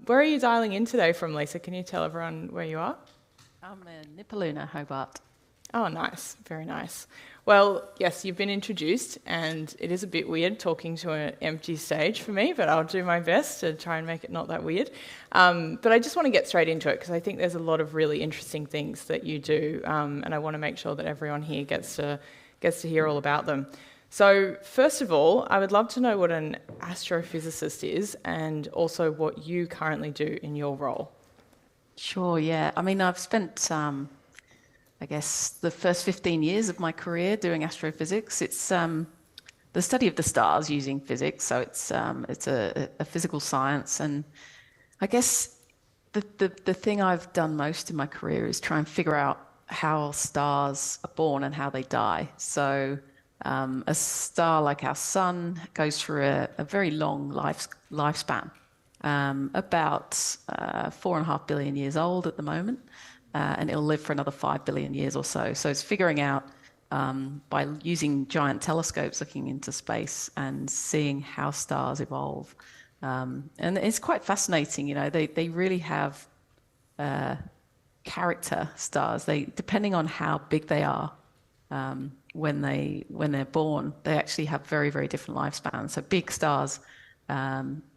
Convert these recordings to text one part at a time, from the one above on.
Where are you dialing in today from, Lisa? Can you tell everyone where you are? I'm in Nipaluna, Hobart. Oh, nice. Very nice. Well, yes, you've been introduced, and it is a bit weird talking to an empty stage for me, but I'll do my best to try and make it not that weird. But I just want to get straight into it because I think there's a lot of really interesting things that you do, and I want to make sure that everyone here gets to hear all about them. So first of all, I would love to know what an astrophysicist is and also what you currently do in your role. Sure, yeah. I mean, I've spent, I guess, the first 15 years of my career doing astrophysics. It's the study of the stars using physics, so it's a physical science. And I guess the thing I've done most in my career is try and figure out how stars are born and how they die. So a star like our sun goes through a very long lifespan, about 4.5 billion years old at the moment, and it'll live for another 5 billion years or so. So it's figuring out by using giant telescopes looking into space and seeing how stars evolve. And it's quite fascinating, you know, they really have character, stars. They, depending on how big they are, when they're born, they actually have very, very different lifespans. So big stars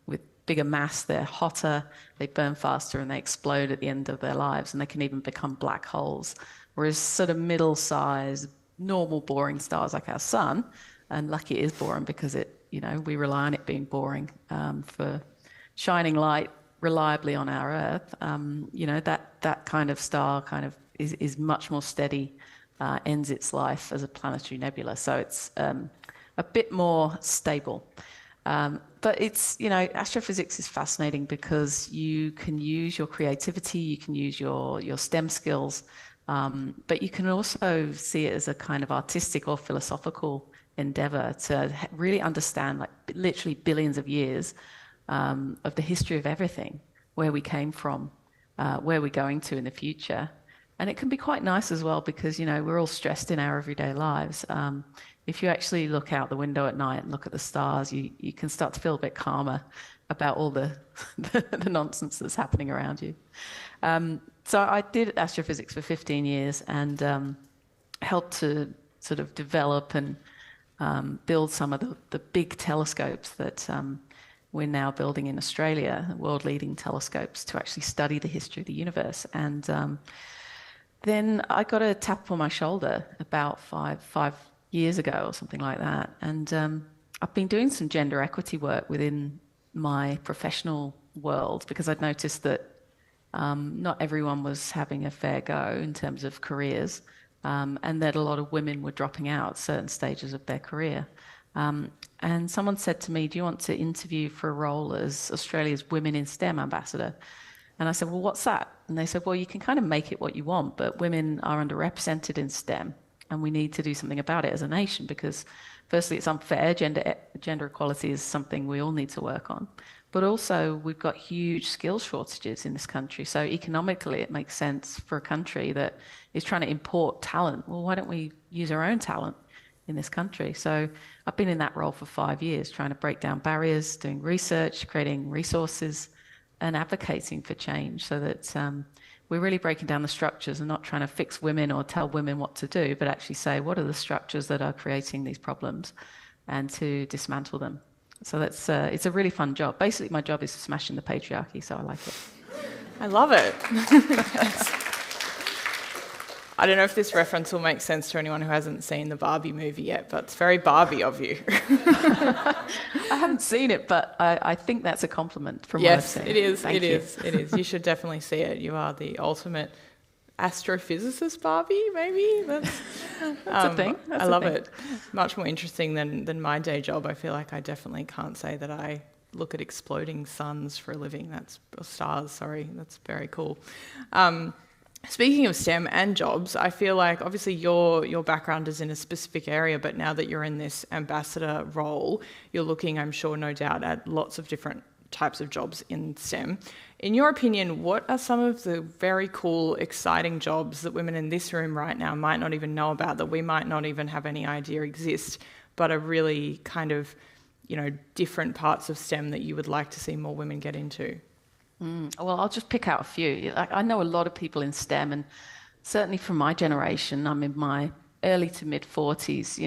with bigger mass, they're hotter, they burn faster, and they explode at the end of their lives, and they can even become black holes. Whereas sort of middle-sized, normal, boring stars like our sun, and lucky it is boring because we rely on it being boring for shining light reliably on our Earth. That kind of star is much more steady. Ends its life as a planetary nebula, so it's a bit more stable. But astrophysics is fascinating because you can use your creativity, you can use your STEM skills, but you can also see it as a kind of artistic or philosophical endeavor to really understand, like, literally billions of years of the history of everything, where we came from, where we're going to in the future. And it can be quite nice as well because, we're all stressed in our everyday lives. If you actually look out the window at night and look at the stars, you can start to feel a bit calmer about all the nonsense that's happening around you. So I did astrophysics for 15 years and helped to sort of develop and build some of the big telescopes that we're now building in Australia, world-leading telescopes to actually study the history of the universe. And then I got a tap on my shoulder about five years ago or something like that. And I've been doing some gender equity work within my professional world because I'd noticed that not everyone was having a fair go in terms of careers, and that a lot of women were dropping out at certain stages of their career. And someone said to me, do you want to interview for a role as Australia's Women in STEM ambassador? And I said, well, what's that? And they said, well, you can kind of make it what you want, but women are underrepresented in STEM, and we need to do something about it as a nation because, firstly, it's unfair. Gender equality is something we all need to work on. But also, we've got huge skill shortages in this country. So economically, it makes sense for a country that is trying to import talent. Well, why don't we use our own talent in this country? So I've been in that role for 5 years, trying to break down barriers, doing research, creating resources, and advocating for change so that we're really breaking down the structures and not trying to fix women or tell women what to do, but actually say, what are the structures that are creating these problems and to dismantle them. So that's it's a really fun job. Basically, my job is smashing the patriarchy, so I like it. I love it. I don't know if this reference will make sense to anyone who hasn't seen the Barbie movie yet, but it's very Barbie of you. I haven't seen it, but I think that's a compliment from what I've seen. Yes, it is. You should definitely see it. You are the ultimate astrophysicist Barbie, maybe? That's a thing. I love it. Much more interesting than my day job. I feel like I definitely can't say that I look at exploding suns for a living. That's very cool. Speaking of STEM and jobs, I feel like obviously your background is in a specific area, but now that you're in this ambassador role, you're looking, I'm sure, no doubt, at lots of different types of jobs in STEM. In your opinion, what are some of the very cool, exciting jobs that women in this room right now might not even know about, that we might not even have any idea exist, but are really kind of, different parts of STEM that you would like to see more women get into? Well, I'll just pick out a few. Like, I know a lot of people in STEM, and certainly from my generation, I'm in my early to mid 40s.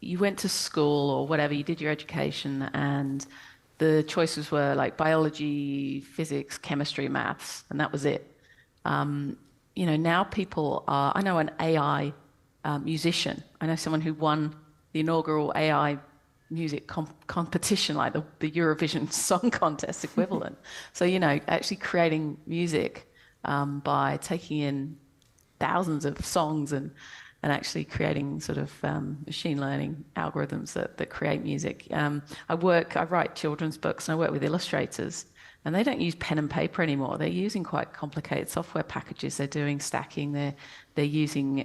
You went to school or whatever, you did your education, and the choices were like biology, physics, chemistry, maths, and that was it. Now people are, I know an AI musician. I know someone who won the inaugural AI music competition, like the Eurovision Song Contest equivalent. So, actually creating music by taking in thousands of songs and actually creating sort of machine learning algorithms that create music. I write children's books, and I work with illustrators, and they don't use pen and paper anymore. They're using quite complicated software packages. They're doing stacking. They're using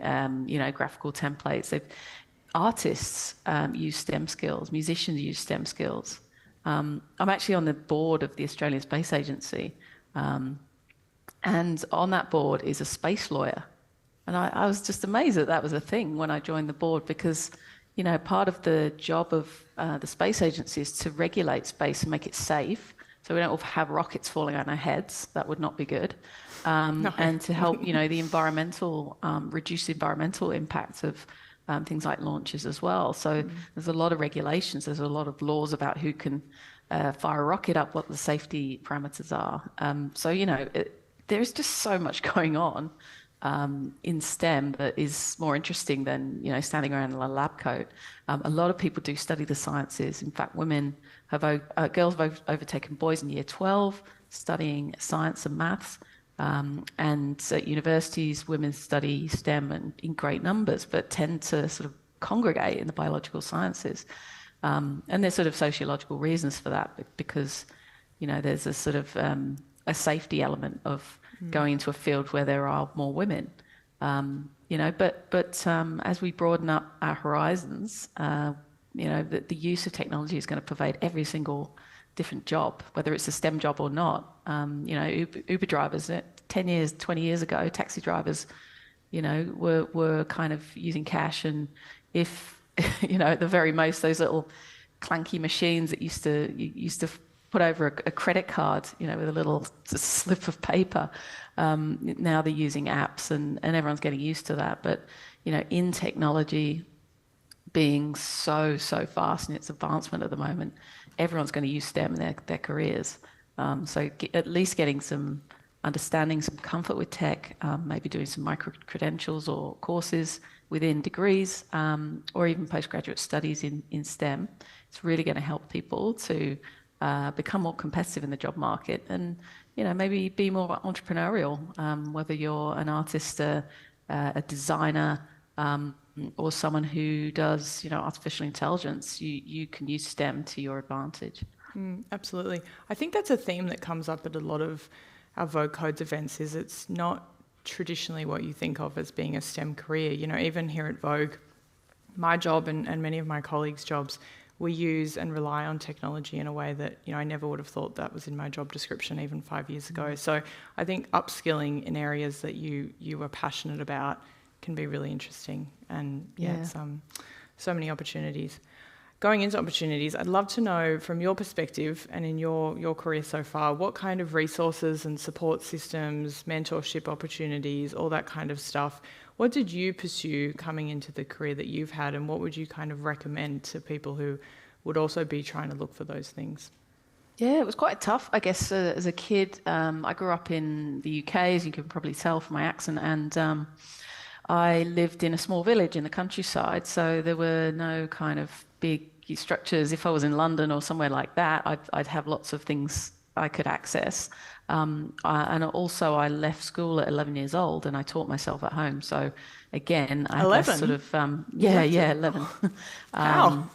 graphical templates. Artists use STEM skills. Musicians use STEM skills. I'm actually on the board of the Australian Space Agency, and on that board is a space lawyer. And I was just amazed that was a thing when I joined the board, because part of the job of the Space Agency is to regulate space and make it safe, so we don't have rockets falling on our heads. That would not be good. No. And to help the environmental, reduce the environmental impacts of things like launches as well. So there's a lot of regulations. There's a lot of laws about who can fire a rocket up, what the safety parameters are. There's just so much going on in STEM that is more interesting than standing around in a lab coat. A lot of people do study the sciences. In fact, girls have overtaken boys in year 12 studying science and maths. And at universities, women study STEM in great numbers, but tend to sort of congregate in the biological sciences. And there's sort of sociological reasons for that, because, there's a sort of a safety element of going into a field where there are more women. But as we broaden up our horizons, the use of technology is going to pervade every single different job, whether it's a STEM job or not. Uber drivers, 10 years, 20 years ago, taxi drivers, were kind of using cash. And if, at the very most, those little clanky machines that used to put over a credit card, with a little slip of paper, now they're using apps, and everyone's getting used to that. But, in technology being so fast in its advancement at the moment, everyone's going to use STEM in their careers. So at least getting some understanding, some comfort with tech, maybe doing some micro-credentials or courses within degrees, or even postgraduate studies in STEM. It's really going to help people to become more competitive in the job market, and maybe be more entrepreneurial, whether you're an artist, a designer, or someone who does artificial intelligence. You can use STEM to your advantage. Absolutely. I think that's a theme that comes up at a lot of our Vogue Codes events. Is it's not traditionally what you think of as being a STEM career. Even here at Vogue, my job and many of my colleagues' jobs, we use and rely on technology in a way that I never would have thought that was in my job description even 5 years ago. So I think upskilling in areas that you are passionate about can be really interesting, and it's so many opportunities. Going into opportunities, I'd love to know from your perspective and in your career so far, what kind of resources and support systems, mentorship opportunities, all that kind of stuff, what did you pursue coming into the career that you've had, and what would you kind of recommend to people who would also be trying to look for those things? Yeah, it was quite tough, I guess, as a kid. I grew up in the UK, as you can probably tell from my accent, and I lived in a small village in the countryside, so there were no kind of big structures. If I was in London or somewhere like that, I'd have lots of things I could access. And also I left school at 11 years old, and I taught myself at home. So again, I had this sort of, 11. Wow.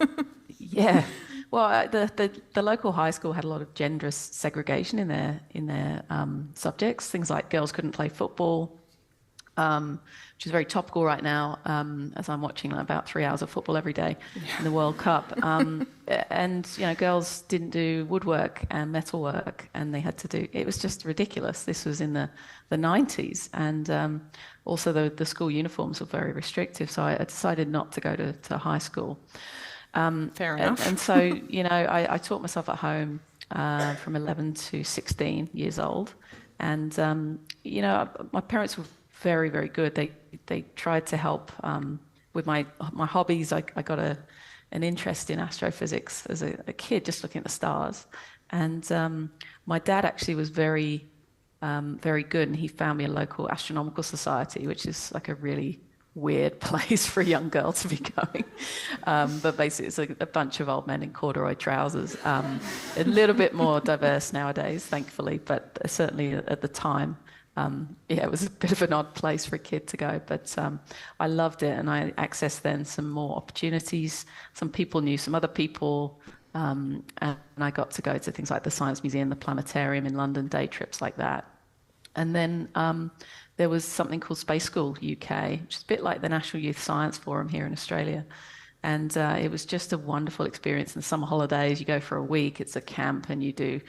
Yeah. Well, the local high school had a lot of gender segregation in their subjects. Things like girls couldn't play football, which is very topical right now, as I'm watching about 3 hours of football every day in the World Cup. And girls didn't do woodwork and metalwork, and they had to do. It was just ridiculous. This was in the 90s, and also the school uniforms were very restrictive. So I decided not to go to high school. Fair enough. And so I taught myself at home. from 11 to 16 years old. And, my parents were very, very good. They tried to help with my hobbies. I got an interest in astrophysics as a kid, just looking at the stars. And my dad actually was very, very good, and he found me a local astronomical society, which is like a really weird place for a young girl to be going. But basically, it's a bunch of old men in corduroy trousers. A little bit more diverse nowadays, thankfully, but certainly at the time, it was a bit of an odd place for a kid to go. But I loved it, and I accessed then some more opportunities. Some people knew some other people, and I got to go to things like the Science Museum, the Planetarium in London, day trips like that. And then there was something called Space School UK, which is a bit like the National Youth Science Forum here in Australia. And it was just a wonderful experience. In the summer holidays, you go for a week, it's a camp, and you do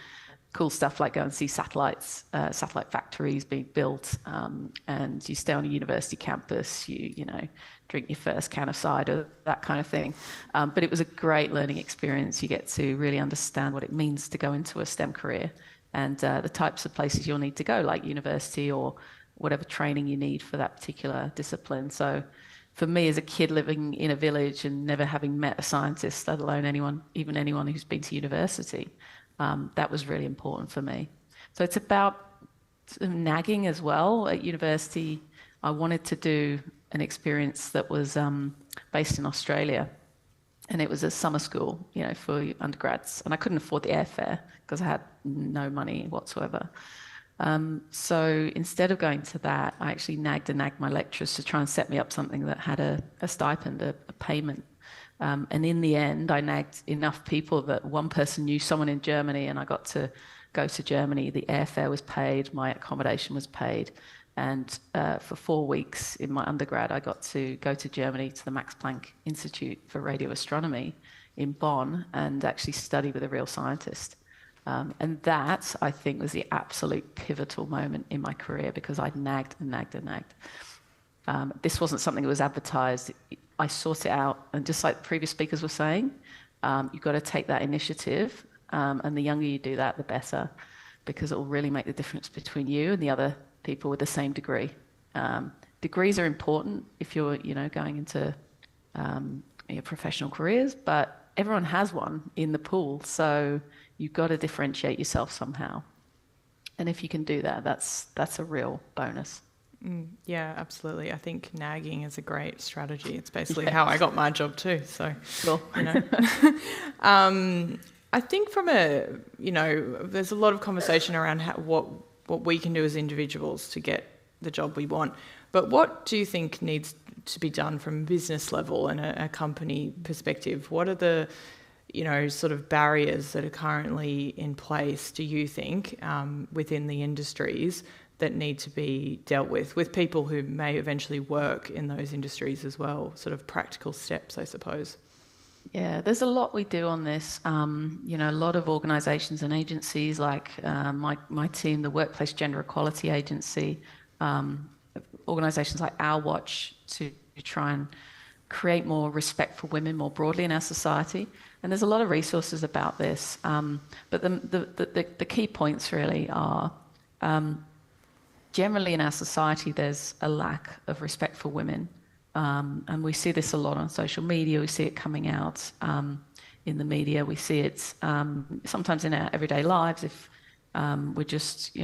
cool stuff like go and see satellites, satellite factories being built, and you stay on a university campus, you drink your first can of cider, that kind of thing. But it was a great learning experience. You get to really understand what it means to go into a STEM career, and the types of places you'll need to go, like university or whatever training you need for that particular discipline. So for me, as a kid living in a village and never having met a scientist, let alone anyone who's been to university, that was really important for me. So it's about nagging as well. At university, I wanted to do an experience that was based in Australia. And it was a summer school, for undergrads. And I couldn't afford the airfare because I had no money whatsoever. So instead of going to that, I actually nagged my lecturers to try and set me up something that had a stipend, a payment. And in the end, I nagged enough people that one person knew someone in Germany, and I got to go to Germany. The airfare was paid, my accommodation was paid. And for 4 weeks in my undergrad, I got to go to Germany to the Max Planck Institute for Radio Astronomy in Bonn and actually study with a real scientist. And that, I think, was the absolute pivotal moment in my career, because I nagged and nagged and nagged. This wasn't something that was advertised. I sought it out, and just like the previous speakers were saying, you've got to take that initiative, and the younger you do that, the better, because it will really make the difference between you and the other people with the same degree. Degrees are important if you're, going into your professional careers, but everyone has one in the pool, so you've got to differentiate yourself somehow. And if you can do that, that's a real bonus. Yeah, absolutely. I think nagging is a great strategy. It's basically how I got my job too. So, cool. I think there's a lot of conversation around what we can do as individuals to get the job we want. But what do you think needs to be done from a business level and a company perspective? What are the, sort of barriers that are currently in place, do you think, within the industries that need to be dealt with people who may eventually work in those industries as well, sort of practical steps, I suppose? Yeah, there's a lot we do on this. A lot of organisations and agencies like my team, the Workplace Gender Equality Agency, organisations like Our Watch to try and create more respect for women more broadly in our society. And there's a lot of resources about this. But the key points really are generally in our society there's a lack of respect for women. And we see this a lot on social media. We see it coming out in the media. We see it sometimes in our everyday lives. If we're just,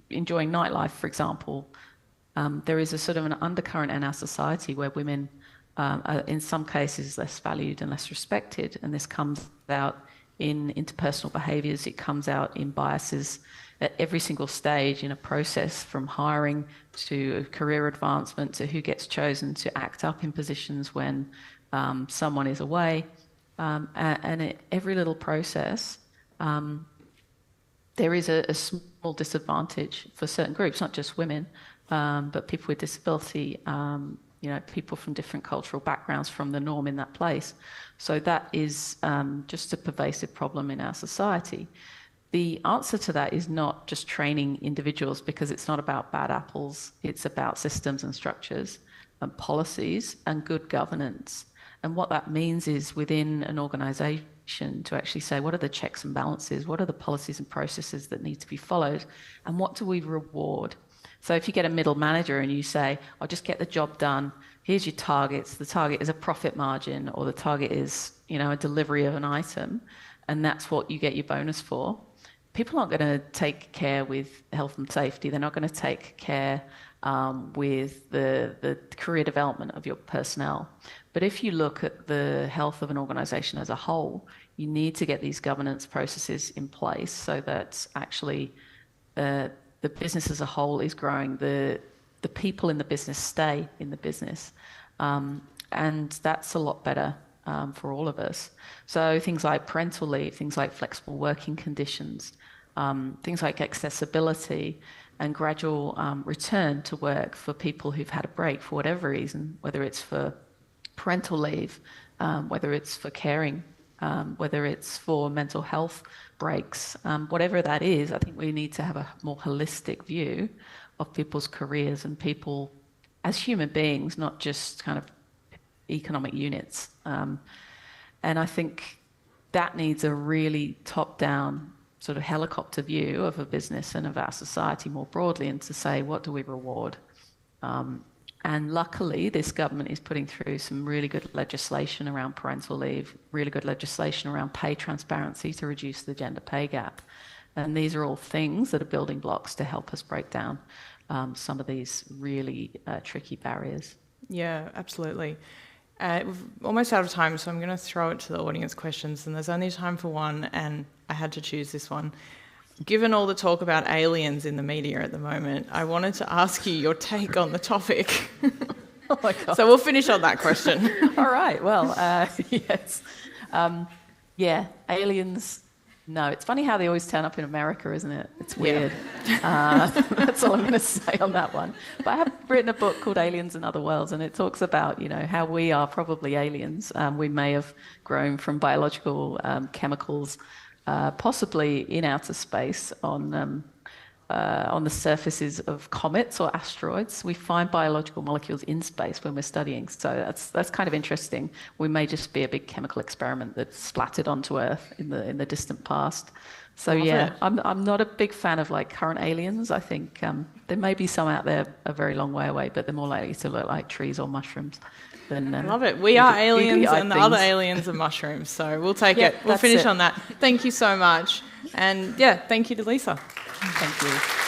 enjoying nightlife, for example, there is a sort of an undercurrent in our society where women are in some cases less valued and less respected. And this comes out in interpersonal behaviours. It comes out in biases at every single stage in a process, from hiring to career advancement to who gets chosen to act up in positions when someone is away. And in every little process, there is a small disadvantage for certain groups, not just women, but people with disability, people from different cultural backgrounds from the norm in that place. So that is just a pervasive problem in our society. The answer to that is not just training individuals, because it's not about bad apples. It's about systems and structures and policies and good governance. And what that means is within an organisation, to actually say, what are the checks and balances? What are the policies and processes that need to be followed? And what do we reward? So if you get a middle manager and you say, I'll just get the job done, here's your targets, the target is a profit margin, or the target is, a delivery of an item, and that's what you get your bonus for, people aren't going to take care with health and safety. They're not going to take care with the career development of your personnel. But if you look at the health of an organisation as a whole, you need to get these governance processes in place so that actually the business as a whole is growing, the people in the business stay in the business. And that's a lot better for all of us. So things like parental leave, things like flexible working conditions, things like accessibility and gradual return to work for people who've had a break for whatever reason, whether it's for parental leave, whether it's for caring, whether it's for mental health breaks, whatever that is. I think we need to have a more holistic view of people's careers and people as human beings, not just kind of economic units. And I think that needs a really top-down sort of helicopter view of a business and of our society more broadly, and to say, what do we reward? And luckily, this government is putting through some really good legislation around parental leave, really good legislation around pay transparency to reduce the gender pay gap. And these are all things that are building blocks to help us break down some of these really tricky barriers. Yeah, absolutely. We're almost out of time, so I'm going to throw it to the audience questions, and there's only time for one, and I had to choose this one. Given all the talk about aliens in the media at the moment, I wanted to ask you your take on the topic. Oh my God. So we'll finish on that question. All right, well, yes. Yeah, aliens, no. It's funny how they always turn up in America, isn't it? It's weird. Yeah. That's all I'm going to say on that one. But I have written a book called Aliens in Other Worlds, and it talks about, how we are probably aliens. We may have grown from biological chemicals, possibly in outer space on the surfaces of comets or asteroids. We find biological molecules in space when we're studying, so that's kind of interesting. We may just be a big chemical experiment that's splattered onto Earth in the distant past. So yeah, I'm not a big fan of like current aliens. I think there may be some out there a very long way away, but they're more likely to look like trees or mushrooms. I love it. We are aliens and the other aliens are mushrooms. So we'll take it. We'll finish on that. Thank you so much. And yeah, thank you to Lisa. Thank you.